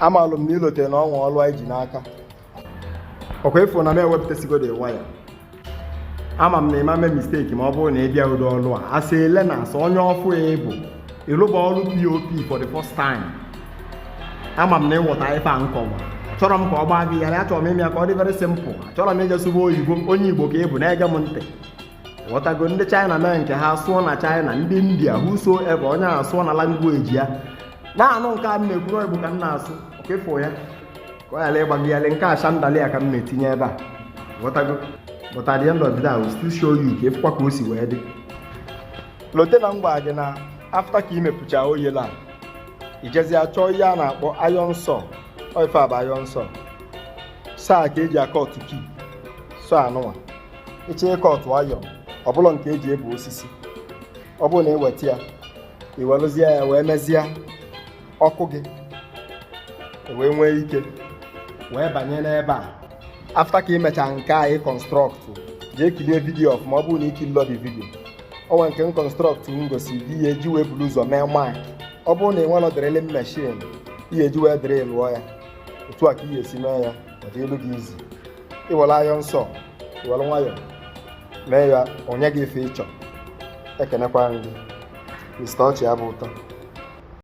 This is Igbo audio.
Amalụ m na ilote na ọnwa ọlụ anyị ji n'aka. Ọkwa efu na m ewepụtasigo the wire. Ama m na ịma mee mistake ma ọ bụrụ na ị bịa ụdị ọlụ a. Asị ele na asị onye ọfụ ya ịbụ ịlụba ọlụ POP for the first time. Ama m na ịghọta ife a nkọwa. Achọrọ m ka ọ gbaa gị ya, achọrọ m ime ya ka ọ dị very simple. Achọrọ m ije sụba oyibo, onye Igbo ka ị bụ na-ege m ntị. Ghọtago ndị China mee nke ha sụọ na China, ndị India whosoever onye a sụọ na language ya. Na-anụ nke a m na-ekwuru Igbo ka m na-asụ, ọkwa ịfụ ya. Ka ọ ghara ịgba gị yalị nke a shandali ya ka m na-etinye ebe a. Ghọtago? But at the end of the day, I will still show you ka ịfụkwa ka o si wee dị. Lote na mgba gị na after ka ị mepụcha oyela, ijezi achọ ihe a na-akpọ iron saw. Ọ ife a bụ iron saw. Saa ka eji akọtụ key. So anụnwa. Ịchọ ịkọtụ iron, ọ bụla nke eji ebu osisi. Ọ bụrụ na ị weta ya, ị welụzie ya wee mezie ọkụ gị. Wee nwee ike wee banye n'ebe a. After ka ị mechaa nke a ị construct, jee kilie vidio ọfụma ọ bụrụ na ikilọ the video. O nwere nke m construct m gosi gị ihe eji wee buru ụzọ mee mark. Ọ bụrụ na ị nwere drilling machine, ihe eji wee drill lụọ ya. Otu a ka ị esi mee ya, ọ dị elu gị izi. Ị were iron saw, ị were nwayọọ mee ya onye gị ife ịchọ. Ekenekwa gị. Mr. Ochi abụ ụtọ.